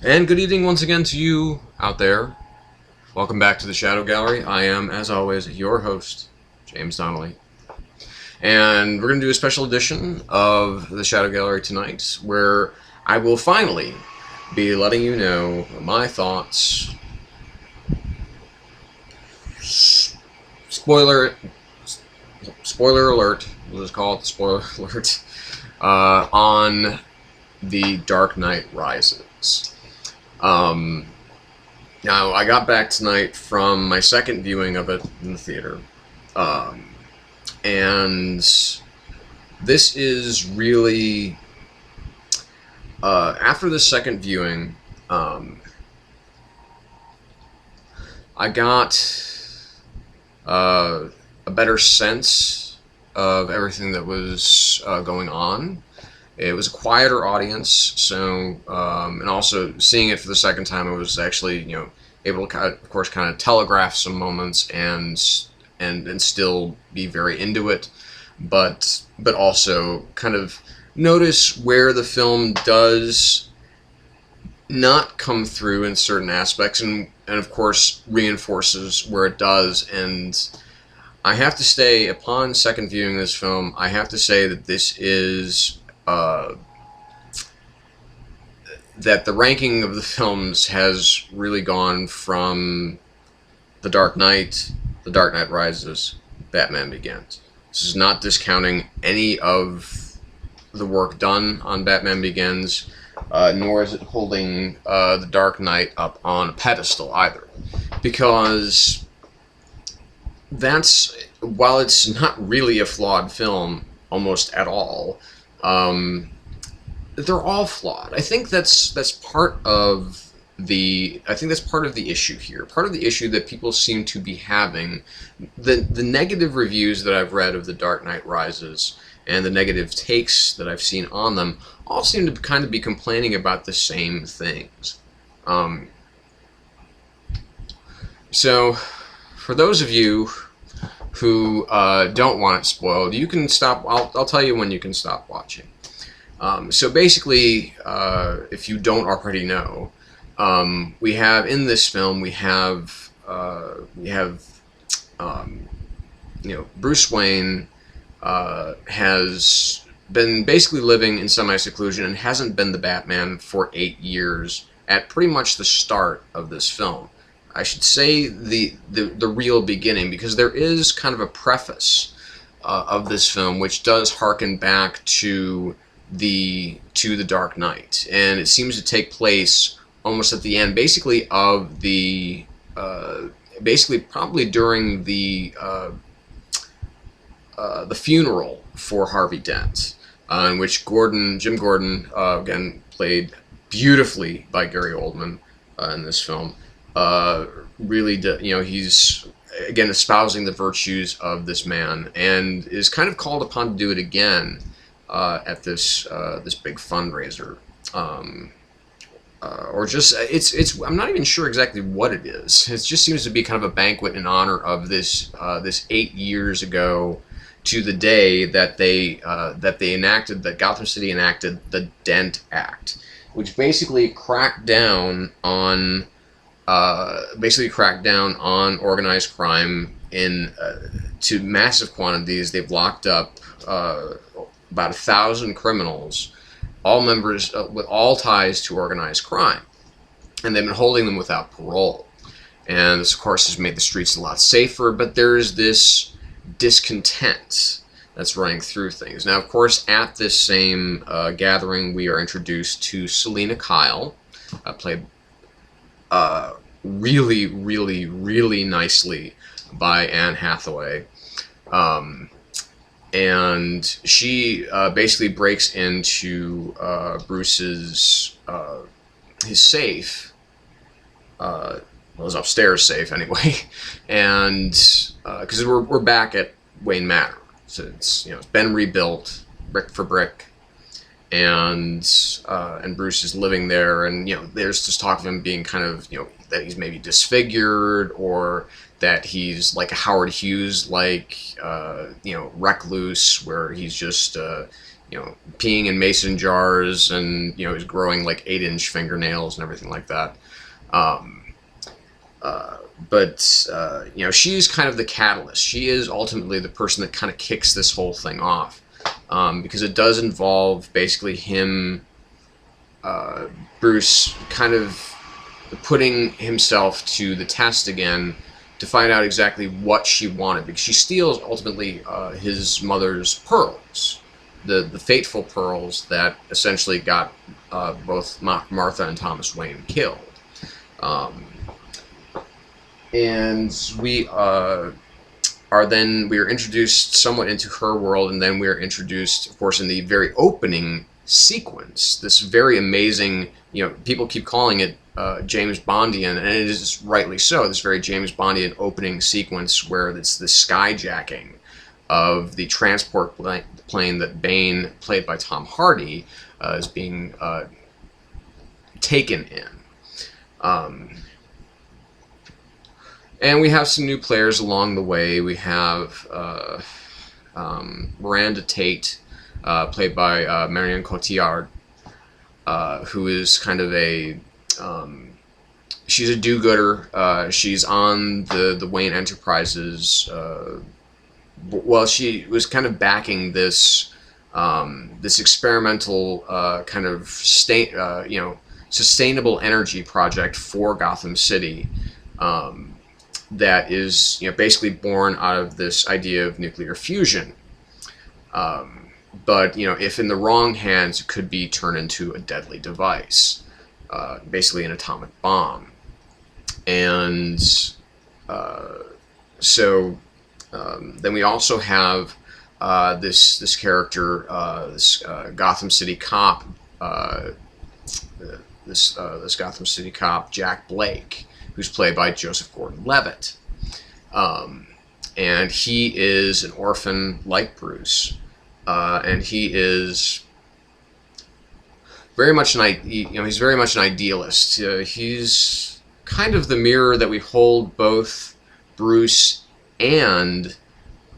And good evening once again to you out there. Welcome back to the Shadow Gallery. I am, as always, your host, James Donnelly. And we're going to do a special edition of the Shadow Gallery tonight, where I will finally be letting you know my thoughts. Spoiler alert. We'll just call it the spoiler alert. On The Dark Knight Rises. Now, I got back tonight from my second viewing of it in the theater, and this is really, after the second viewing, I got a better sense of everything that was going on. It was a quieter audience, so and also seeing it for the second time, I was actually able to, of course, kind of telegraph some moments and still be very into it, but also kind of notice where the film does not come through in certain aspects, and of course reinforces where it does. And I have to say, upon second viewing this film, I have to say that this is. That the ranking of the films has really gone from The Dark Knight, The Dark Knight Rises, Batman Begins. This is not discounting any of the work done on Batman Begins, nor is it holding The Dark Knight up on a pedestal either. Because while it's not really a flawed film, almost at all, they're all flawed. I think that's part of the issue here. Part of the issue that people seem to be having, the negative reviews that I've read of The Dark Knight Rises and the negative takes that I've seen on them all seem to kind of be complaining about the same things. So, for those of you who don't want it spoiled, you can stop. I'll tell you when you can stop watching. So basically, if you don't already know, we have in this film Bruce Wayne has been basically living in semi-seclusion and hasn't been the Batman for 8 years at pretty much the start of this film. I should say the real beginning, because there is kind of a preface of this film which does harken back to the Dark Knight, and it seems to take place almost at the end, basically of the probably during the funeral for Harvey Dent, in which Jim Gordon, again played beautifully by Gary Oldman in this film, really he's again espousing the virtues of this man, and is kind of called upon to do it again at this big fundraiser, or just it's I'm not even sure exactly what it is. It just seems to be kind of a banquet in honor of this 8 years ago to the day that that Gotham City enacted the Dent Act, which basically cracked down on organized crime in to massive quantities. They've locked up about 1,000 criminals, all members with all ties to organized crime, and they've been holding them without parole. And this, of course, has made the streets a lot safer, but there's this discontent that's running through things. Now, of course, at this same gathering, we are introduced to Selina Kyle, played really, really, really nicely by Anne Hathaway. And she basically breaks into Bruce's his safe. Well, his upstairs safe anyway, and because we're back at Wayne Manor, so it's been rebuilt brick for brick, and Bruce is living there, and there's this talk of him being kind of that he's maybe disfigured, or that he's like a Howard Hughes recluse, where he's just peeing in mason jars, and he's growing like 8-inch fingernails and everything like that. Um, but she's kind of the catalyst. She is ultimately the person that kind of kicks this whole thing off, because it does involve basically him, Bruce, kind of putting himself to the test again to find out exactly what she wanted, because she steals ultimately his mother's pearls, the fateful pearls that essentially got both Martha and Thomas Wayne killed. And we are introduced somewhat into her world, and then we are introduced, of course, in the very opening sequence, this very amazing, people keep calling it James Bondian, and it is rightly so, this very James Bondian opening sequence where it's the skyjacking of the transport plane that Bane, played by Tom Hardy, is being taken in. And we have some new players along the way. We have Miranda Tate, played by Marion Cotillard, who is kind of she's a do-gooder. She's on the Wayne Enterprises. Well, she was kind of backing this this experimental kind of sustainable energy project for Gotham City. That is, basically born out of this idea of nuclear fusion. But, if in the wrong hands, it could be turned into a deadly device, basically an atomic bomb. And then we also have this character, this Gotham City cop, this Gotham City cop, Jack Blake, who's played by Joseph Gordon-Levitt. And he is an orphan like Bruce. And he is very much he's very much an idealist. He's kind of the mirror that we hold both Bruce and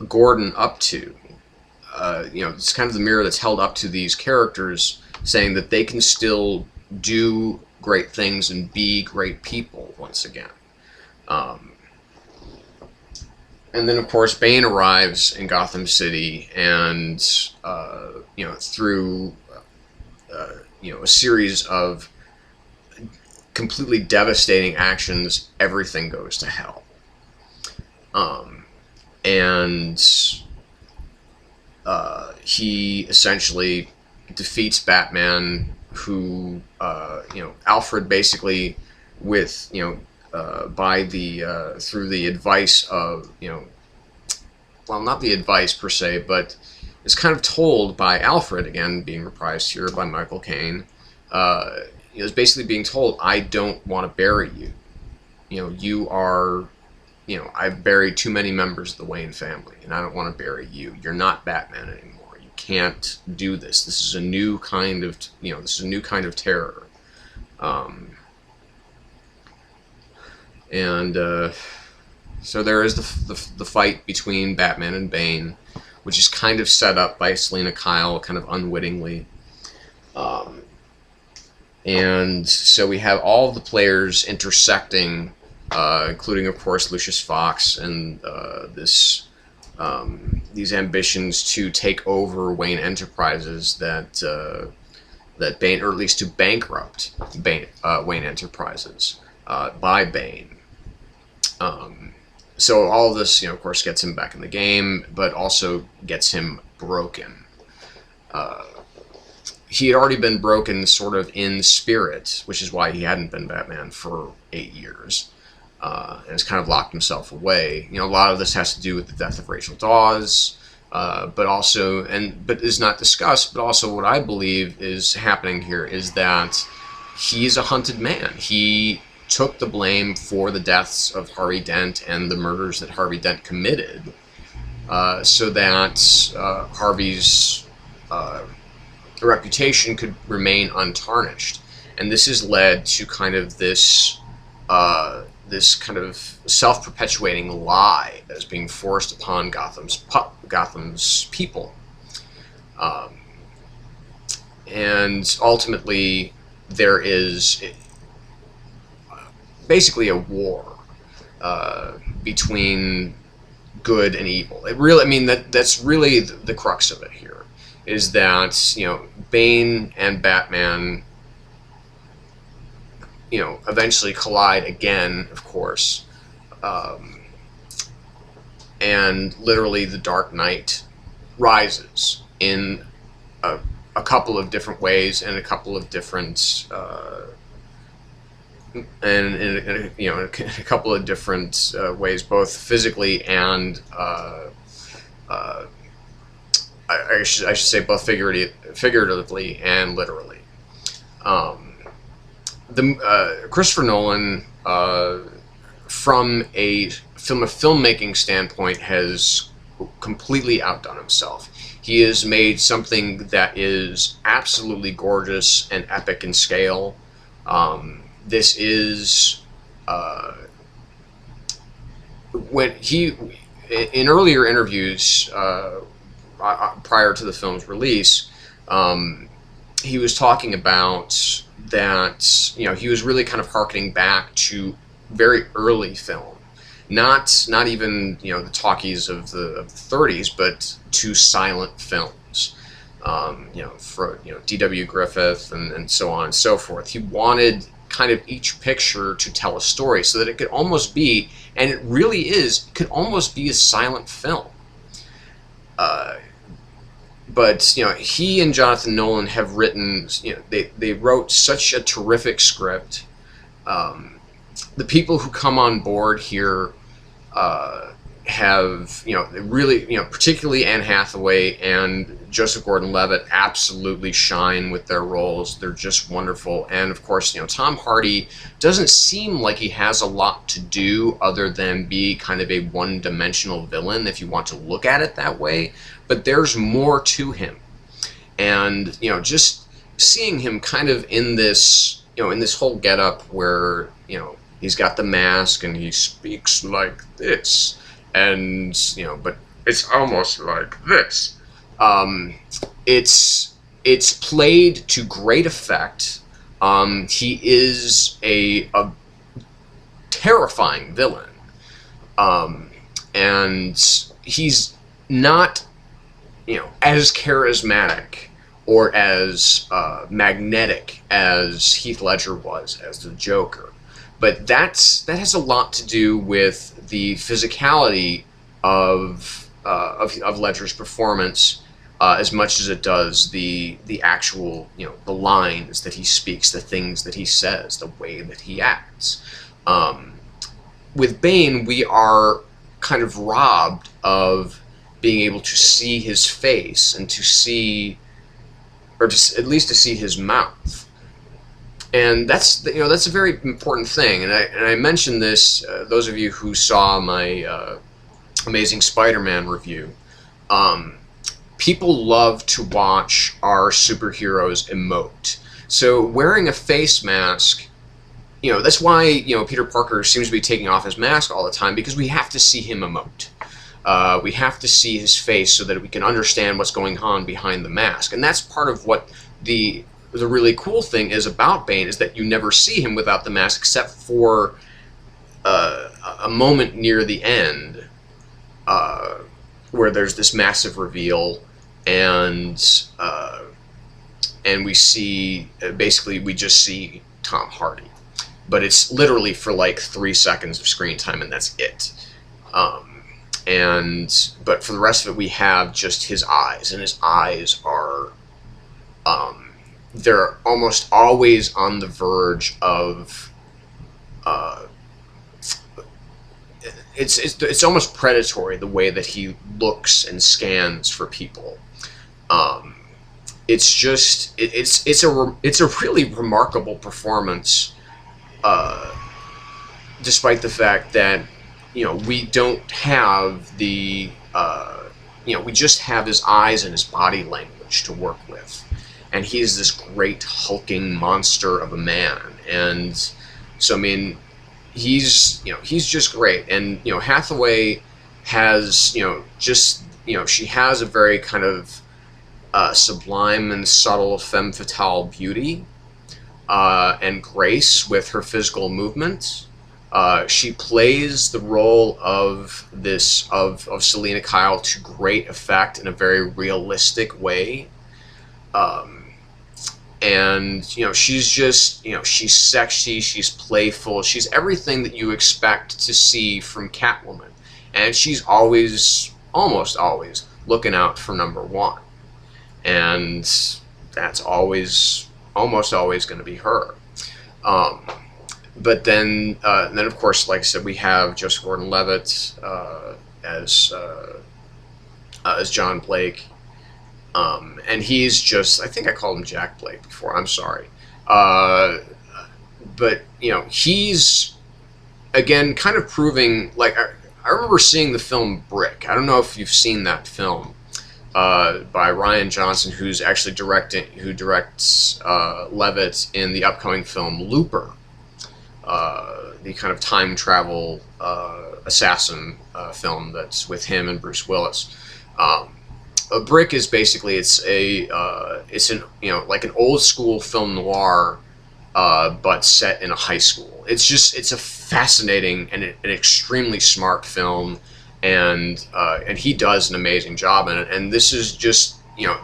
Gordon up to. It's kind of the mirror that's held up to these characters, saying that they can still do great things and be great people once again. And then, of course, Bane arrives in Gotham City, and through a series of completely devastating actions, everything goes to hell. And he essentially defeats Batman, who Alfred basically, with through the advice of well, not the advice per se, but is kind of told by Alfred, again being reprised here by Michael Caine, is basically being told, I don't want to bury you. You are, I've buried too many members of the Wayne family, and I don't want to bury you. You're not Batman anymore. You can't do this. This is a new kind of, terror. So there is the fight between Batman and Bane, which is kind of set up by Selina Kyle, kind of unwittingly. And so we have all of the players intersecting, including, of course, Lucius Fox and these ambitions to take over Wayne Enterprises that Bane, or at least to bankrupt Wayne Enterprises by Bane. So all of this, of course, gets him back in the game, but also gets him broken. He had already been broken sort of in spirit, which is why he hadn't been Batman for 8 years. And has kind of locked himself away. A lot of this has to do with the death of Rachel Dawes, but is not discussed, but also what I believe is happening here is that he's a hunted man. He took the blame for the deaths of Harvey Dent and the murders that Harvey Dent committed, so that Harvey's reputation could remain untarnished. And this has led to kind of this kind of self-perpetuating lie that is being forced upon Gotham's people. and ultimately there is basically a war between good and evil. It really, I mean, that's really the crux of it here, is that, you know, Bane and Batman, you know, eventually collide again, of course, and literally the Dark Knight rises in a couple of different ways and a couple of different you know, in a couple of different ways, both physically and I should say both figuratively and literally. Christopher Nolan, from a filmmaking standpoint, has completely outdone himself. He has made something that is absolutely gorgeous and epic in scale. This is when he, in earlier interviews prior to the film's release, he was talking about that, you know, he was really kind of harkening back to very early film, not even, you know, the talkies of the 30s, but to silent films. You know, for, you know, D.W. Griffith and so on and so forth. He wanted kind of each picture to tell a story, so that it could almost be, and it really is, it could almost be a silent film. But, you know, he and Jonathan Nolan have written, you know, they wrote such a terrific script. The people who come on board here have, you know, really, you know, particularly Anne Hathaway and Joseph Gordon-Levitt absolutely shine with their roles. They're just wonderful. And of course, you know, Tom Hardy doesn't seem like he has a lot to do other than be kind of a one-dimensional villain, if you want to look at it that way. But there's more to him. And, you know, just seeing him kind of in this, you know, in this whole getup where, you know, he's got the mask and he speaks like this, and, you know, but it's almost like this. It's played to great effect. He is a terrifying villain, and he's not, you know, as charismatic or as magnetic as Heath Ledger was as the Joker. But that has a lot to do with the physicality of Ledger's performance, as much as it does the actual, you know, the lines that he speaks, the things that he says, the way that he acts. With Bane, we are kind of robbed of being able to see his face and to see, or just at least to see his mouth. And that's, you know, that's a very important thing. And I mentioned this, those of you who saw my Amazing Spider-Man review, people love to watch our superheroes emote. So wearing a face mask, you know, that's why, you know, Peter Parker seems to be taking off his mask all the time, because we have to see him emote. We have to see his face so that we can understand what's going on behind the mask. And that's part of what the really cool thing is about Bane, is that you never see him without the mask, except for a moment near the end, where there's this massive reveal, and we see, basically we just see Tom Hardy, but it's literally for like 3 seconds of screen time, and that's it. But for the rest of it, we have just his eyes, and his eyes are, they're almost always on the verge of, it's almost predatory, the way that he looks and scans for people. It's just, it's a really remarkable performance, despite the fact that, you know, we don't have the, you know, we just have his eyes and his body language to work with. And he's this great hulking monster of a man. And so, I mean, he's, you know, he's just great. And, you know, Hathaway has, you know, just, you know, she has a very kind of sublime and subtle femme fatale beauty and grace with her physical movement. She plays the role of Selena Kyle to great effect in a very realistic way. Um, and she's just she's sexy, she's playful, she's everything that you expect to see from Catwoman, and she's almost always looking out for number one, and that's almost always going to be her. um, but then of course, like I said, we have Joseph Gordon-Levitt as John Blake. And he's just, I think I called him Jack Blake before, I'm sorry. But, he's, again, kind of proving, like, I remember seeing the film Brick. I don't know if you've seen that film by Rian Johnson, who directs Levitt in the upcoming film Looper, the kind of time travel assassin film that's with him and Bruce Willis. A Brick is basically it's an like an old school film noir, but set in a high school. It's a fascinating and an extremely smart film, and he does an amazing job in it. And this is just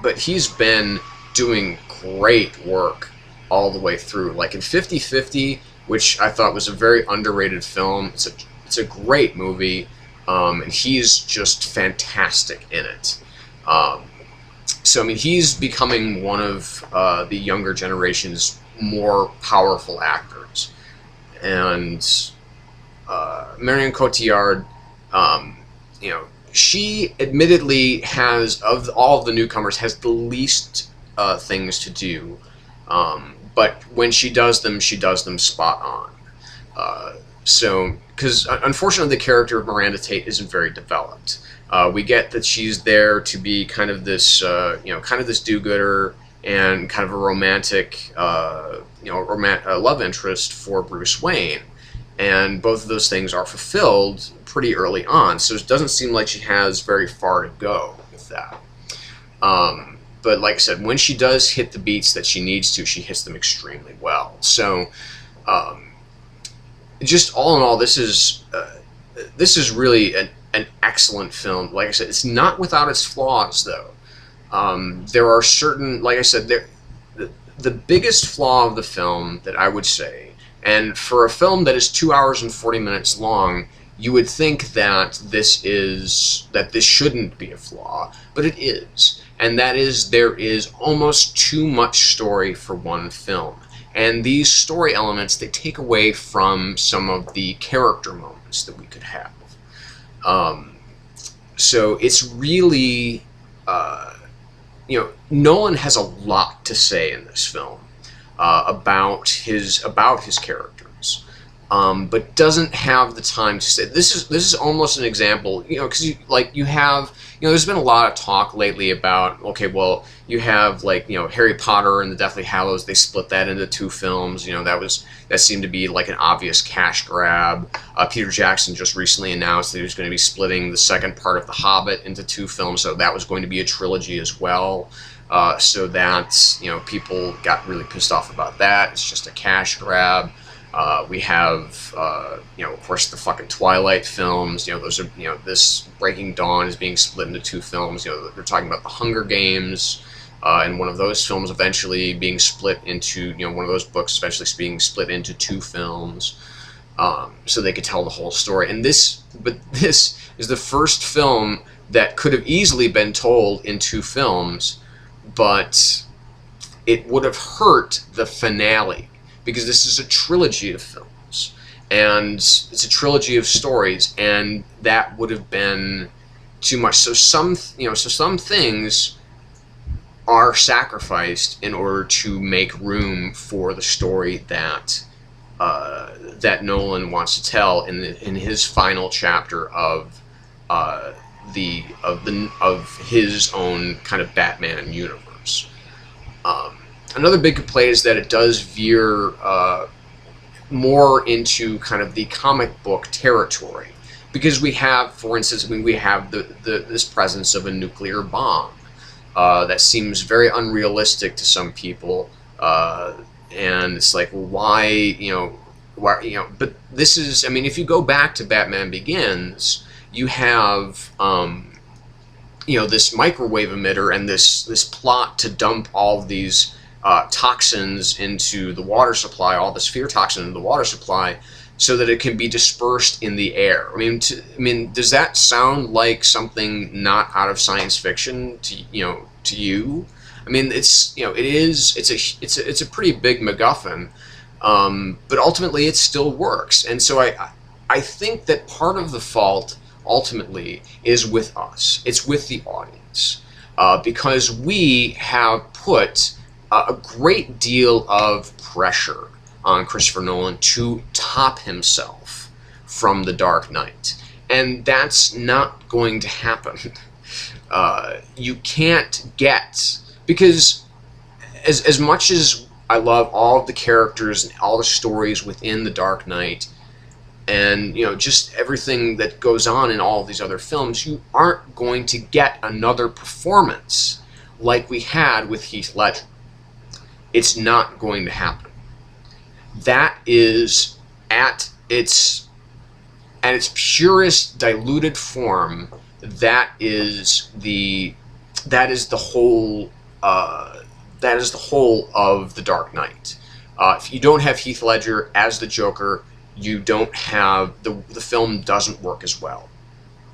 but he's been doing great work all the way through. Like in 50/50, which I thought was a very underrated film. It's a great movie, and he's just fantastic in it. So, I mean, he's becoming one of the younger generation's more powerful actors. And Marion Cotillard, she admittedly has, of all of the newcomers, has the least things to do. But when she does them spot on. Because unfortunately the character of Miranda Tate isn't very developed. We get that she's there to be kind of this, kind of this do-gooder and kind of a romantic, love interest for Bruce Wayne, and both of those things are fulfilled pretty early on. So it doesn't seem like she has very far to go with that. But like I said, when she does hit the beats that she needs to, she hits them extremely well. So, just all in all, this is really an excellent film. Like I said, it's not without its flaws, though. There are certain, like I said, the biggest flaw of the film that I would say, and for a film that is 2 hours and 40 minutes long, you would think that this shouldn't be a flaw, but it is. And that is, there is almost too much story for one film. And these story elements, they take away from some of the character moments that we could have. So it's really, Nolan has a lot to say in this film about his characters, but doesn't have the time to say. This is almost an example, because you have. There's been a lot of talk lately about, okay, well, you have, Harry Potter and the Deathly Hallows, they split that into two films. That seemed to be like an obvious cash grab. Peter Jackson just recently announced that he was going to be splitting the second part of The Hobbit into two films, so that was going to be a trilogy as well. So that, people got really pissed off about that. It's just a cash grab. We have, of course, the fucking Twilight films. Those are, this Breaking Dawn is being split into two films. They're talking about the Hunger Games, and one of those films eventually being split into, one of those books eventually being split into two films, so they could tell the whole story. And this is the first film that could have easily been told in two films, but it would have hurt the finale. Because this is a trilogy of films, and it's a trilogy of stories, and that would have been too much. So some things are sacrificed in order to make room for the story that Nolan wants to tell in his final chapter of his own kind of Batman universe. Another big complaint is that it does veer more into kind of the comic book territory, because we have, for instance, we have this presence of a nuclear bomb, that seems very unrealistic to some people, and it's like, well, why, but this is, I mean, if you go back to Batman Begins, you have, this microwave emitter and this plot to dump all of these toxins into the water supply, all this fear toxin into the water supply, so that it can be dispersed in the air. I mean, does that sound like something not out of science fiction to you? I mean, it's a pretty big MacGuffin, but ultimately it still works. And so I think that part of the fault ultimately is with us. It's with the audience, because we have put a great deal of pressure on Christopher Nolan to top himself from The Dark Knight. And that's not going to happen. You can't get... Because as much as I love all of the characters and all the stories within The Dark Knight, and just everything that goes on in all of these other films, you aren't going to get another performance like we had with Heath Ledger. It's not going to happen. That is at its purest diluted form. That is the whole of The Dark Knight. If you don't have Heath Ledger as the Joker, you don't have the film doesn't work as well.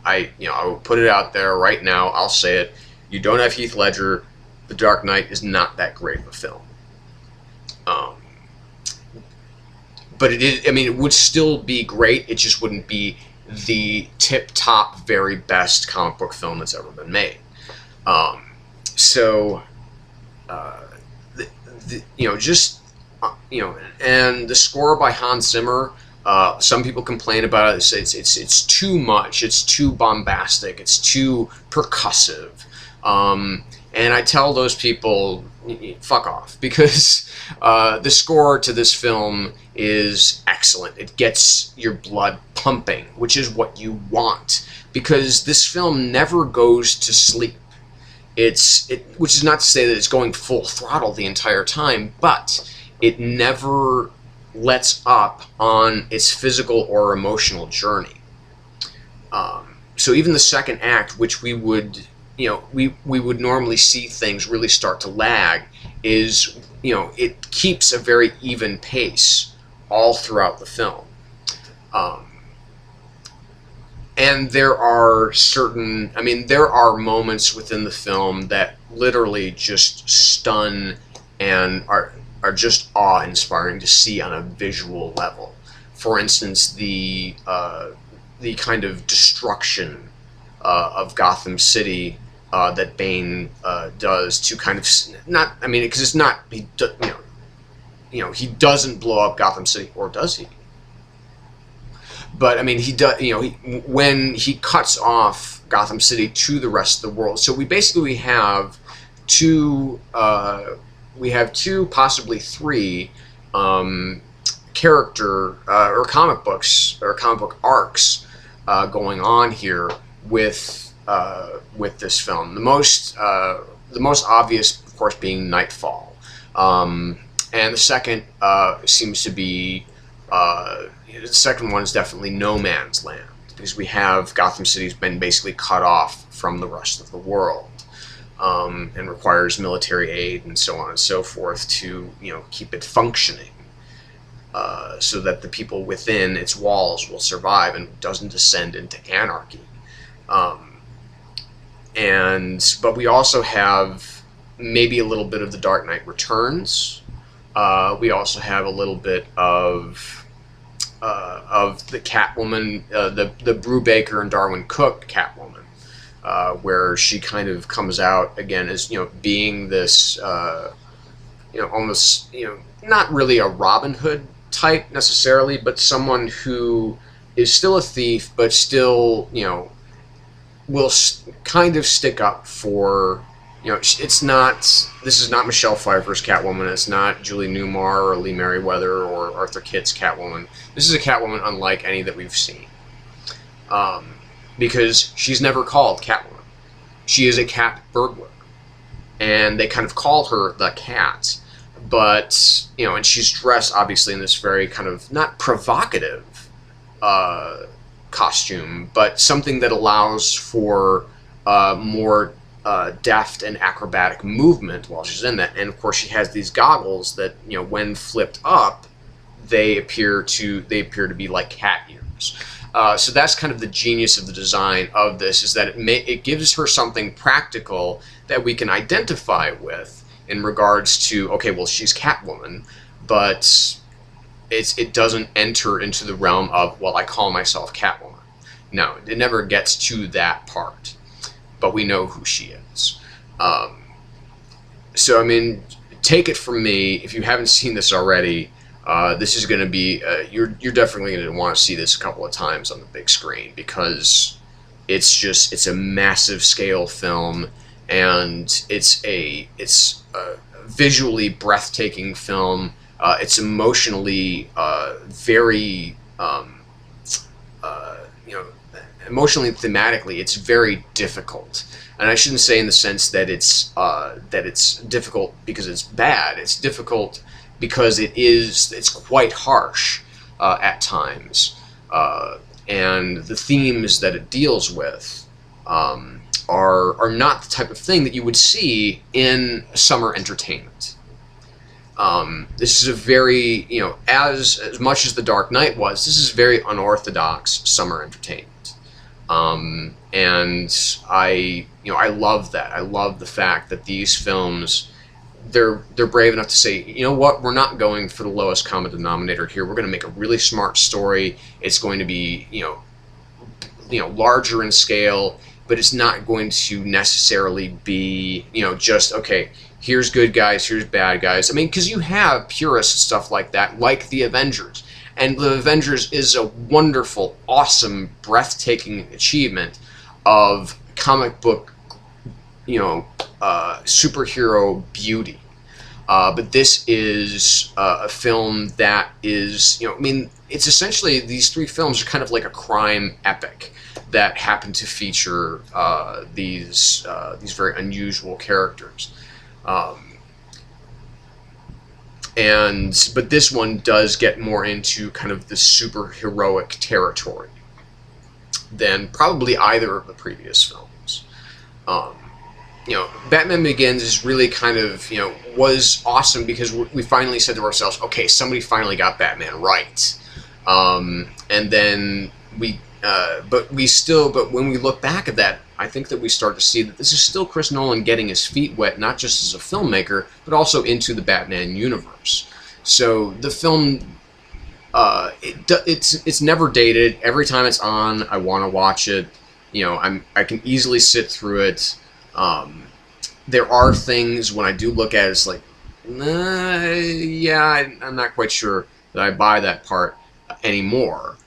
I will put it out there right now. I'll say it. You don't have Heath Ledger, The Dark Knight is not that great of a film. But it is. I mean, it would still be great. It just wouldn't be the tip-top, very best comic book film that's ever been made. And the score by Hans Zimmer. Some people complain about it. It's too much. It's too bombastic. It's too percussive. And I tell those people, fuck off, because the score to this film is excellent. It gets your blood pumping, which is what you want, because this film never goes to sleep. Which is not to say that it's going full throttle the entire time, but it never lets up on its physical or emotional journey. So even the second act, which we would normally see things really start to lag, is, it keeps a very even pace all throughout the film. And there are moments within the film that literally just stun and are just awe-inspiring to see on a visual level. For instance, the kind of destruction of Gotham City that Bane does to kind of because it's not he doesn't blow up Gotham City, or does he? But I mean, he does. When he cuts off Gotham City to the rest of the world. So we basically have two, possibly three, character or comic books or comic book arcs going on here with this film. The most obvious, of course, being Nightfall, and the second seems to be. The second one is definitely No Man's Land, because we have Gotham City's been basically cut off from the rest of the world, and requires military aid and so on and so forth to keep it functioning, so that the people within its walls will survive and doesn't descend into anarchy. But we also have maybe a little bit of The Dark Knight Returns. We also have a little bit of the Catwoman, the Brubaker and Darwin Cook Catwoman, where she kind of comes out again as being this almost not really a Robin Hood type necessarily, but someone who is still a thief, but still will kind of stick up for. This is not Michelle Pfeiffer's Catwoman, it's not Julie Newmar or Lee Merriweather or Arthur Kitt's Catwoman. This is a Catwoman unlike any that we've seen. Because she's never called Catwoman. She is a cat burglar. and they kind of call her the Cat. But, you know, and she's dressed obviously in this very kind of not provocative costume, but something that allows for more deft and acrobatic movement while she's in that. And of course, she has these goggles that, you know, when flipped up, they appear to be like cat ears. So that's kind of the genius of the design of this, is that it gives her something practical that we can identify with in regards to, okay, well, she's Catwoman, but it doesn't enter into the realm of, well, I call myself Catwoman. No, it never gets to that part, but we know who she is. So, I mean, take it from me, if you haven't seen this already, this is going to be, you're definitely going to want to see this a couple of times on the big screen, because it's a massive scale film, and it's a visually breathtaking film. It's emotionally very, you know, emotionally, thematically, it's very difficult. And I shouldn't say in the sense that it's difficult because it's bad. It's difficult because it's quite harsh at times, and the themes that it deals with are not the type of thing that you would see in summer entertainment. This is a very, you know, as much as The Dark Knight was, this is very unorthodox summer entertainment. And I love that. I love the fact that these films, they're brave enough to say, you know what, we're not going for the lowest common denominator here. We're going to make a really smart story. It's going to be, you know, larger in scale, but it's not going to necessarily be, you know, just, okay, here's good guys, here's bad guys. I mean, because you have purists and stuff like that, like the Avengers. And the Avengers is a wonderful, awesome, breathtaking achievement of comic book, you know, superhero beauty. But this is a film that is, you know, I mean, it's essentially, these three films are kind of like a crime epic that happen to feature these very unusual characters. But this one does get more into kind of the superheroic territory than probably either of the previous films. You know, Batman Begins is really kind of, you know, was awesome because we finally said to ourselves, okay, somebody finally got Batman right. And then but when we look back at that, I think that we start to see that this is still Chris Nolan getting his feet wet, not just as a filmmaker, but also into the Batman universe. So the film, it's never dated. Every time it's on, I want to watch it. You know, I can easily sit through it. There are things when I do look at it, it's like, yeah, I'm not quite sure that I buy that part anymore.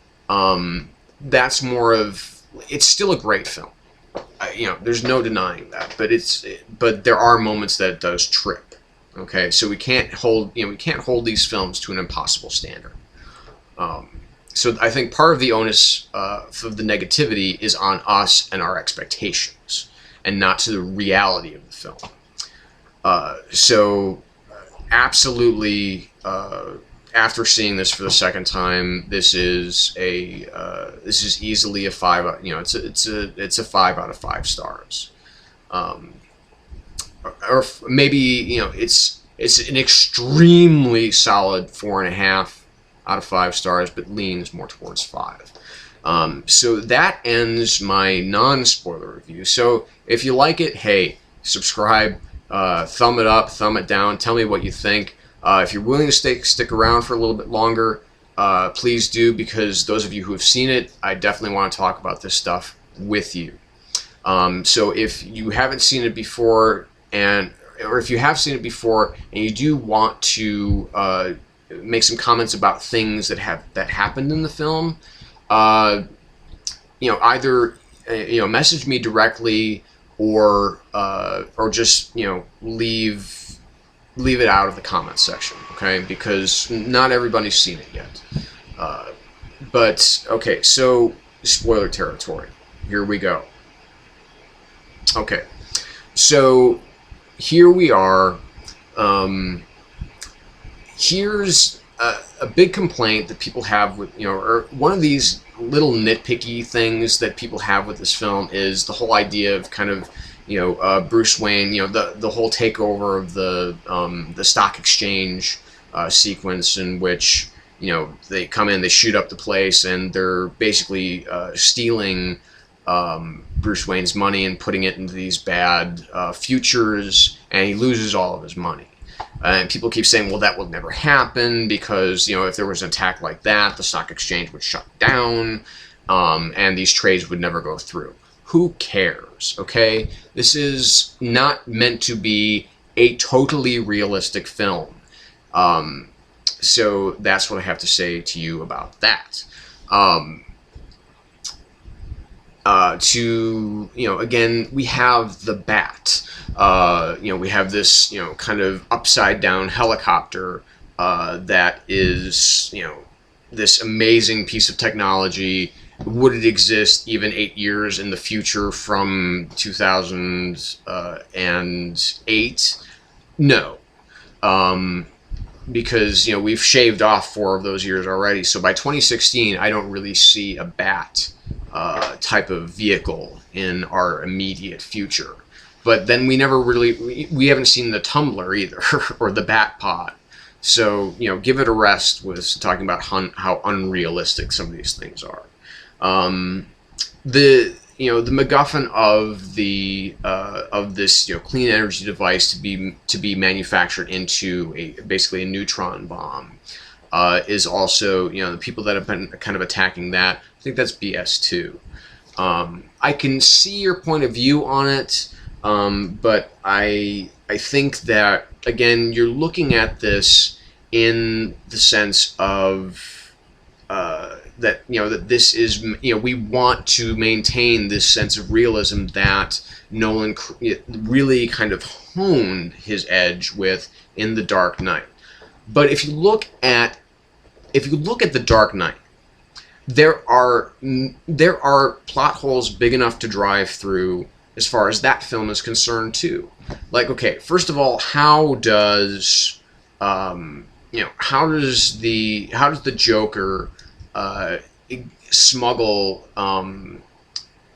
That's more of, it's still a great film. You know, there's no denying that, but there are moments that it does trip. Okay, so we can't hold these films to an impossible standard. So I think part of the onus for the negativity is on us and our expectations, and not to the reality of the film. So absolutely, after seeing this for the second time, this is easily a 5. You know, it's a 5 out of 5 stars, or maybe, you know, it's an extremely solid 4.5 out of 5 stars, but leans more towards 5. So that ends my non-spoiler review. So if you like it, hey, subscribe, thumb it up, thumb it down, tell me what you think. If you're willing to stick around for a little bit longer, please do, because those of you who have seen it, I definitely want to talk about this stuff with you. So if you haven't seen it before, or if you have seen it before and you do want to make some comments about things that happened in the film, you know, either message me directly, or just, you know, leave it out of the comments section, okay? Because not everybody's seen it yet. But okay, so spoiler territory. Here we go. Okay, so here we are. Um, here's a big complaint that people have with, or one of these little nitpicky things that people have with this film is the whole idea of kind of, Bruce Wayne, the whole takeover of the stock exchange sequence in which, they come in, they shoot up the place, and they're basically stealing Bruce Wayne's money and putting it into these bad futures, and he loses all of his money. And people keep saying, well, that will never happen because, if there was an attack like that, the stock exchange would shut down, and these trades would never go through. Who cares, okay? This is not meant to be a totally realistic film. So that's what I have to say to you about that. Again, we have the Bat. We have this, kind of upside down helicopter that is, this amazing piece of technology. Would it exist even 8 years in the future from 2008? No. Because, we've shaved off 4 of those years already. So by 2016, I don't really see a Bat type of vehicle in our immediate future. But then we haven't seen the Tumbler either, or the Bat Pod. So, give it a rest with talking about how unrealistic some of these things are. The MacGuffin of this clean energy device to be manufactured into basically a neutron bomb is also, the people that have been kind of attacking that, I think that's BS too. I can see your point of view on it, but I think that, again, you're looking at this in the sense of that this is, we want to maintain this sense of realism that Nolan really kind of honed his edge with in The Dark Knight. But if you look at The Dark Knight, there are plot holes big enough to drive through as far as that film is concerned too. Like, okay, first of all, how does the Joker smuggle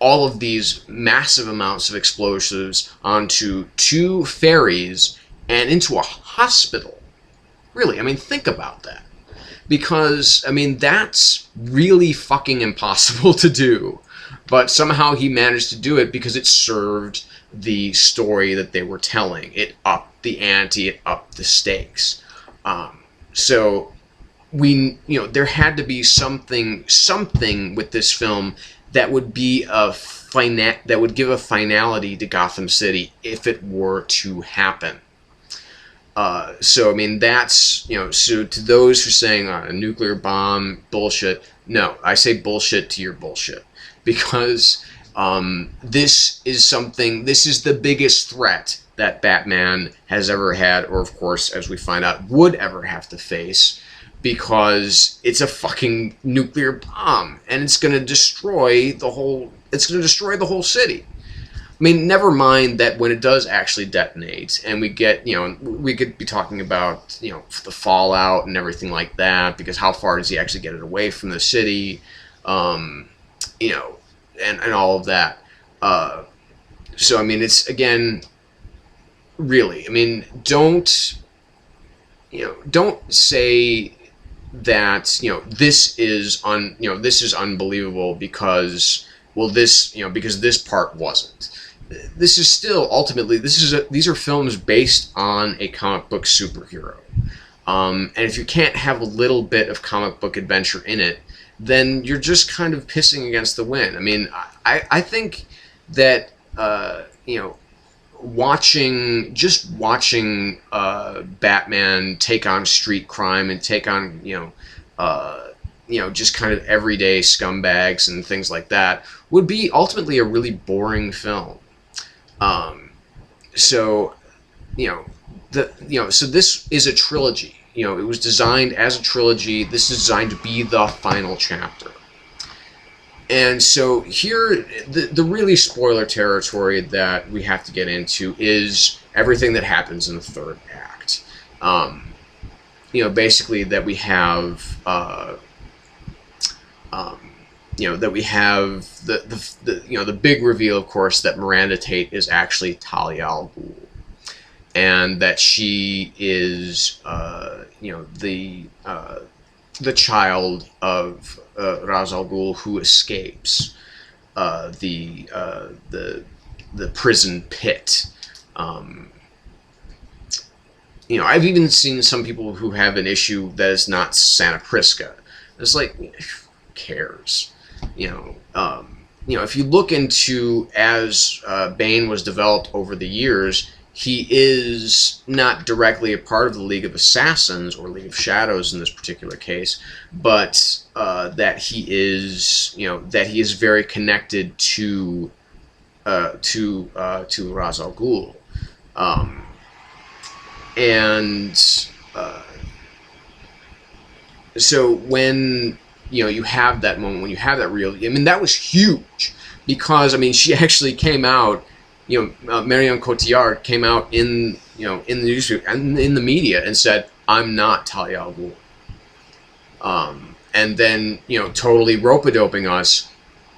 all of these massive amounts of explosives onto 2 ferries and into a hospital? Really, think about that. Because, that's really fucking impossible to do. But somehow he managed to do it because it served the story that they were telling. It upped the ante, it upped the stakes. So there had to be something with this film that would be that would give a finality to Gotham City if it were to happen. So that's, so to those who are saying a nuclear bomb, bullshit, no, I say bullshit to your bullshit. Because this is the biggest threat that Batman has ever had, or of course, as we find out, would ever have to face, because it's a fucking nuclear bomb, and it's going to destroy the whole city. Never mind that when it does actually detonate, and we get, we could be talking about, the fallout and everything like that, because how far does he actually get it away from the city, and all of that. So, it's, again, really, don't say that, this is unbelievable because, well, because this part wasn't. This is still, ultimately, these are films based on a comic book superhero. And if you can't have a little bit of comic book adventure in it, then you're just kind of pissing against the wind. I think that, watching Batman take on street crime and take on, just kind of everyday scumbags and things like that would be ultimately a really boring film. So this is a trilogy. It was designed as a trilogy. This is designed to be the final chapter. And so here, the really spoiler territory that we have to get into is, everything that happens in the third act. Basically that we have, that we have the big reveal, of course, that Miranda Tate is actually Talia al Ghul, and that she is, the child of Ra's al Ghul, who escapes the prison pit. I've even seen some people who have an issue that is not Santa Prisca. It's like, who cares? If you look into as Bane was developed over the years, he is not directly a part of the League of Assassins or League of Shadows in this particular case, but that he is very connected to Ra's al Ghul, so when you have that moment, when you have that real, that was huge, because she actually came out. Marion Cotillard came out in the newspaper and in the media and said, "I'm not Talia al Ghul," and then totally rope-a-doping us,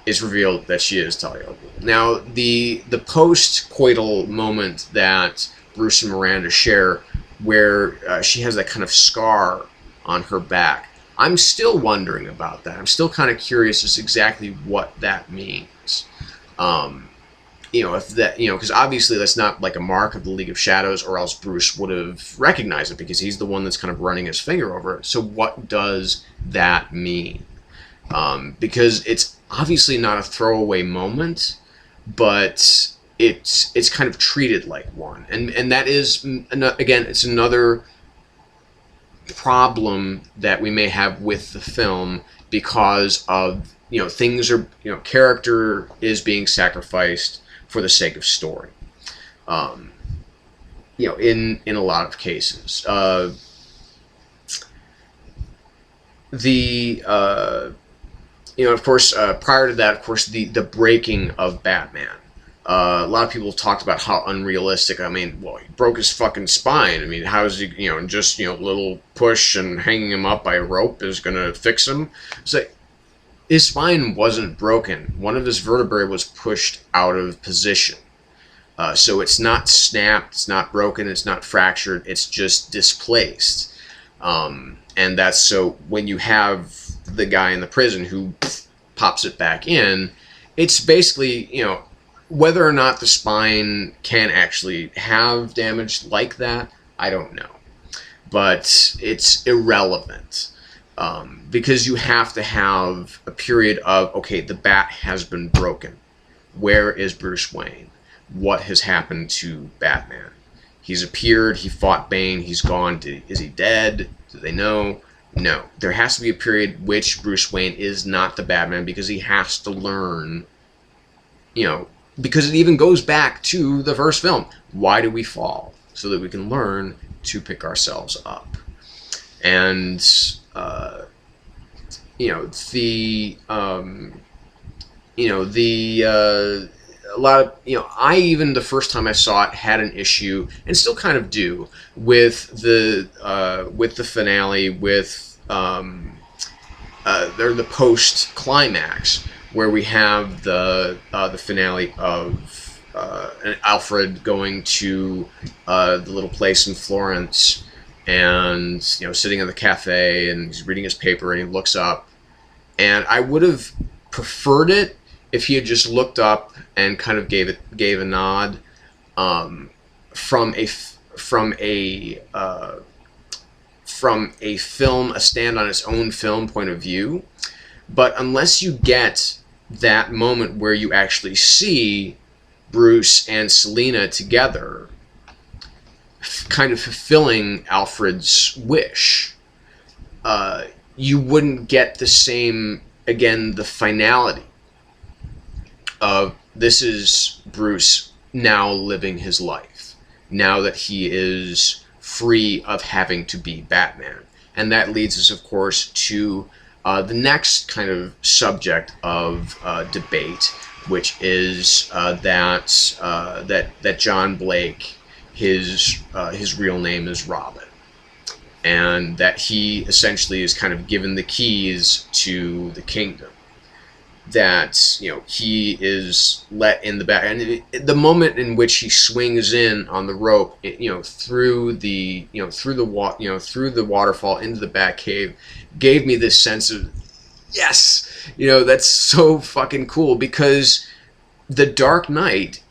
it's revealed that she is Talia al Ghul. Now the post-coital moment that Bruce and Miranda share, where she has that kind of scar on her back, I'm still wondering about that. I'm still kind of curious as exactly what that means. If that, because obviously that's not like a mark of the League of Shadows, or else Bruce would have recognized it, because he's the one that's kind of running his finger over it. So what does that mean? Because it's obviously not a throwaway moment, but it's kind of treated like one, and that is, again, it's another problem that we may have with the film, because of things are, character is being sacrificed for the sake of story, in a lot of cases. Of course, prior to that, of course, the breaking of Batman. A lot of people talked about how unrealistic. He broke his fucking spine. How is he, just, little push and hanging him up by a rope is going to fix him? So his spine wasn't broken. One of his vertebrae was pushed out of position. So it's not snapped, it's not broken, it's not fractured, it's just displaced. And that's so when you have the guy in the prison who pops it back in, it's basically, whether or not the spine can actually have damage like that, I don't know. But it's irrelevant. Because you have to have a period of, okay, the bat has been broken. Where is Bruce Wayne? What has happened to Batman? He's appeared, he fought Bane, he's gone. Is he dead? Do they know? No. There has to be a period which Bruce Wayne is not the Batman, because he has to learn, because it even goes back to the first film. Why do we fall? So that we can learn to pick ourselves up. And a lot of, I even the first time I saw it had an issue, and still kind of do, with the finale, with the post climax, where we have the finale of Alfred going to the little place in Florence, and sitting in the cafe, and he's reading his paper, and he looks up, and I would have preferred it if he had just looked up and kind of gave a nod, from a film, a stand on its own film point of view. But unless you get that moment where you actually see Bruce and Selina together, kind of fulfilling Alfred's wish, you wouldn't get the same, again, the finality of, this is Bruce now living his life, now that he is free of having to be Batman. And that leads us, of course, to the next kind of subject of debate, which is that John Blake his real name is Robin, and that he essentially is kind of given the keys to the kingdom. That, you know, he is let in the back, and the moment in which he swings in on the rope, you know, through the waterfall into the back cave, gave me this sense of, yes, you know, that's so fucking cool, because the Dark Knight,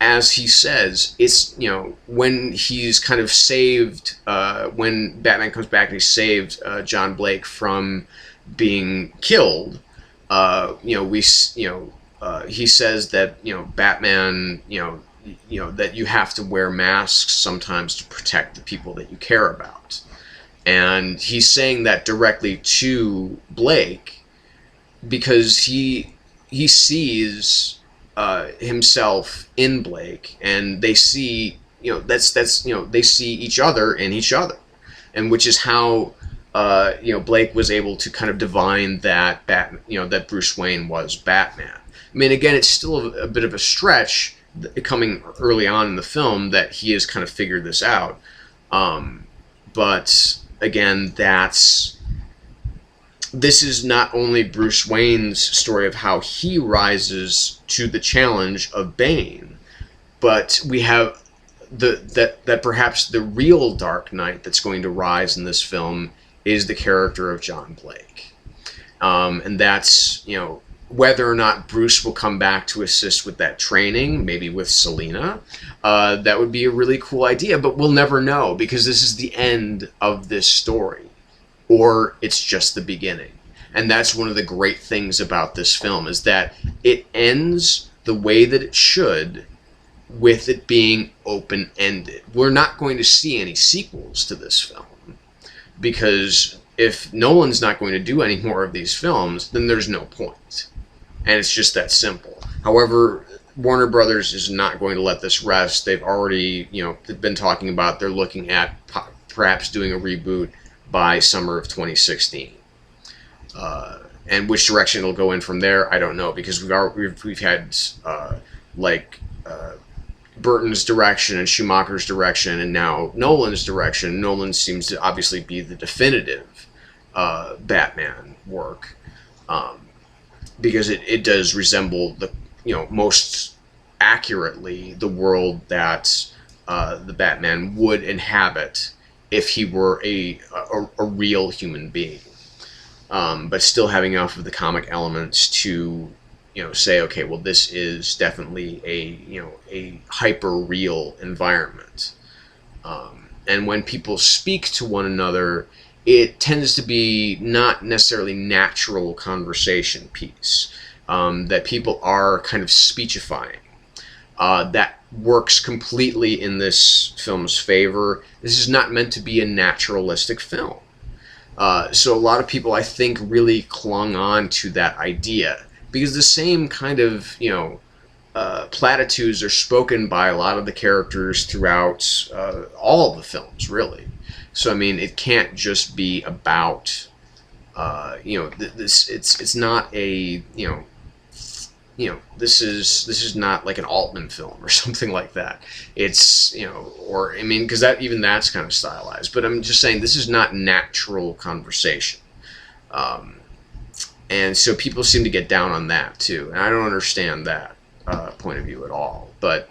as he says, it's, you know, when he's kind of saved, when Batman comes back and he saved John Blake from being killed. You know, he says that, you know, Batman, you know that you have to wear masks sometimes to protect the people that you care about, and he's saying that directly to Blake because he sees himself in Blake, and they see, you know, that's you know, they see each other in each other, and which is how you know, Blake was able to kind of divine that that Bruce Wayne was Batman. I mean, again, it's still a bit of a stretch coming early on in the film that he has kind of figured this out. But again, this is not only Bruce Wayne's story of how he rises to the challenge of Bane, but we have that perhaps the real Dark Knight that's going to rise in this film is the character of John Blake. And that's, you know, whether or not Bruce will come back to assist with that training, maybe with Selina, that would be a really cool idea, but we'll never know, because this is the end of this story, or it's just the beginning. And that's one of the great things about this film, is that it ends the way that it should, with it being open-ended. We're not going to see any sequels to this film, because if Nolan's not going to do any more of these films, then there's no point. And it's just that simple. However, Warner Brothers is not going to let this rest. They've already, you know, been talking about, they're looking at perhaps doing a reboot by summer of 2016. And which direction it'll go in from there, I don't know, because we've had Burton's direction and Schumacher's direction, and now Nolan's direction. Nolan seems to obviously be the definitive Batman work, because it does resemble the, you know, most accurately the world that the Batman would inhabit if he were a real human being, but still having enough of the comic elements to, you know, say, okay, well, this is definitely a hyper real environment. And when people speak to one another, it tends to be not necessarily natural conversation piece, that people are kind of speechifying. That works completely in this film's favor. This is not meant to be a naturalistic film. So a lot of people, I think, really clung on to that idea, because the same kind of, you know, platitudes are spoken by a lot of the characters throughout all of the films, really. So I mean, it can't just be about, you know, this. It's not a, this is not like an Altman film or something like that. It's, you know, or I mean, because that's kind of stylized. But I'm just saying, this is not natural conversation. And so people seem to get down on that too, and I don't understand that point of view at all. But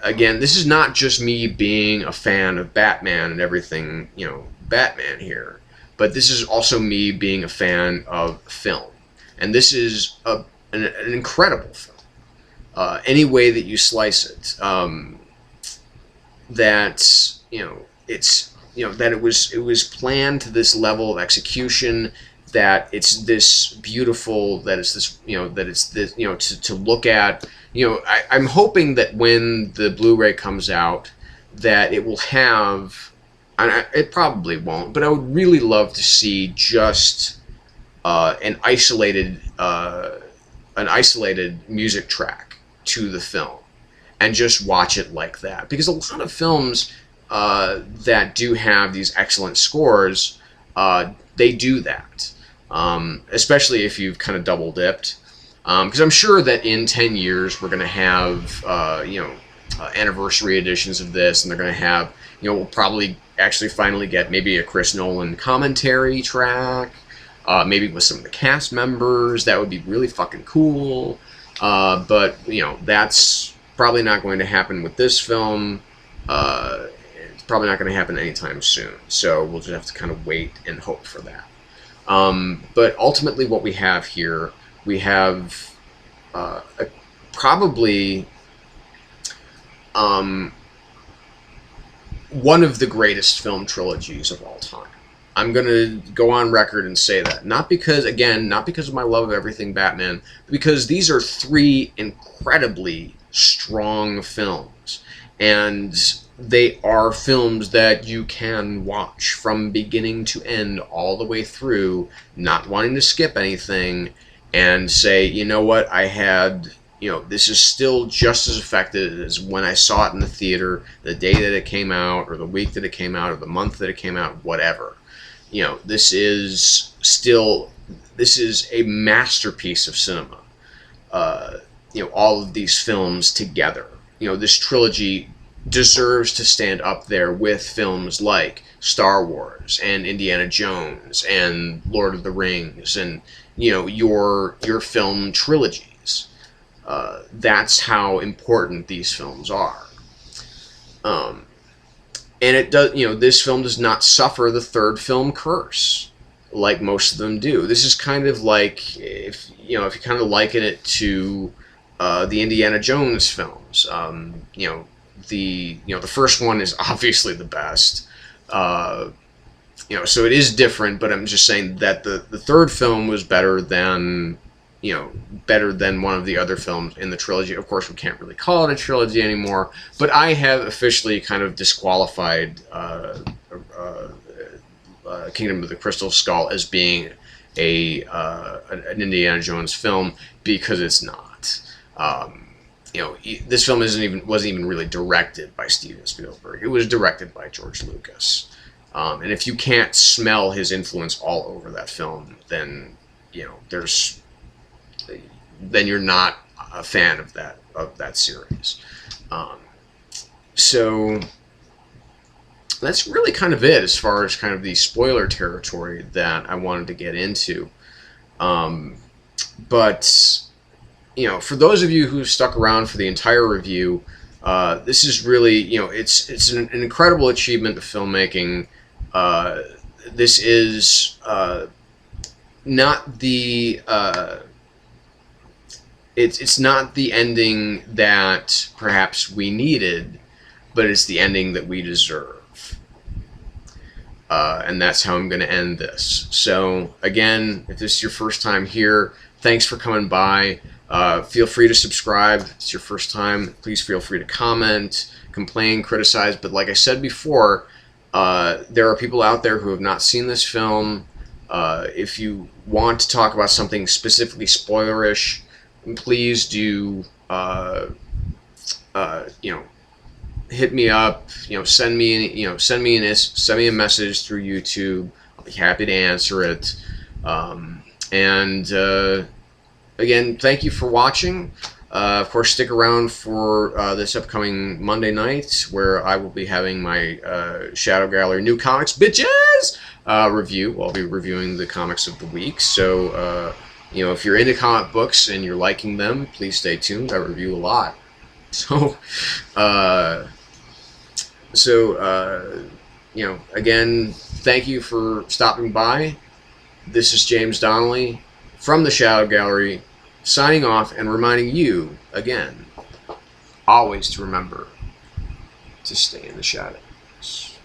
again, this is not just me being a fan of Batman and everything, you know, Batman here, but this is also me being a fan of film, and this is an incredible film. Any way that you slice it, that, you know, it's, you know, that it was planned to this level of execution, that it's this beautiful, that it's this, you know, that it's this, you know, to look at. You know, I'm hoping that when the Blu-ray comes out, that it will have, and it probably won't, but I would really love to see just an isolated music track to the film, and just watch it like that. Because a lot of films that do have these excellent scores, they do that. Especially if you've kind of double dipped. Because I'm sure that in 10 years we're going to have, you know, anniversary editions of this, and they're going to have, we'll probably actually finally get maybe a Chris Nolan commentary track, maybe with some of the cast members. That would be really fucking cool. But that's probably not going to happen with this film. It's probably not going to happen anytime soon. So we'll just have to kind of wait and hope for that. But ultimately, what we have here, we have probably one of the greatest film trilogies of all time. I'm going to go on record and say that. Not because of my love of everything Batman, but because these are three incredibly strong films. And they are films that you can watch from beginning to end all the way through, not wanting to skip anything, and say, you know what, this is still just as effective as when I saw it in the theater, the day that it came out, or the week that it came out, or the month that it came out, whatever. This is a masterpiece of cinema. All of these films together. This trilogy deserves to stand up there with films like Star Wars and Indiana Jones and Lord of the Rings and your film trilogies. That's how important these films are. And it does, this film does not suffer the third film curse like most of them do. This is kind of like, if you kind of liken it to the Indiana Jones films. The first one is obviously the best. So it is different, but I'm just saying that the third film was better than one of the other films in the trilogy. Of course, we can't really call it a trilogy anymore, but I have officially kind of disqualified Kingdom of the Crystal Skull as being an Indiana Jones film, because it's not. This film wasn't even really directed by Steven Spielberg. It was directed by George Lucas. And if you can't smell his influence all over that film, then then you're not a fan of that series. So that's really kind of it as far as kind of the spoiler territory that I wanted to get into. But for those of you who stuck around for the entire review, this is really, it's an incredible achievement of filmmaking. This is not the it's not the ending that perhaps we needed, but it's the ending that we deserve. And that's how I'm going to end this. So again, if this is your first time here, thanks for coming by. Feel free to subscribe. If it's your first time, please feel free to comment, complain, criticize. But like I said before, there are people out there who have not seen this film. If you want to talk about something specifically spoilerish, please do, hit me up. Send me a message through YouTube. I'll be happy to answer it. Again, thank you for watching. Of course, stick around for this upcoming Monday night, where I will be having my Shadow Gallery New Comics Bitches review. I'll be reviewing the comics of the week. So, if you're into comic books and you're liking them, please stay tuned. I review a lot. So, again, thank you for stopping by. This is James Donnelly from the Shadow Gallery, signing off and reminding you, again, always to remember to stay in the shadows.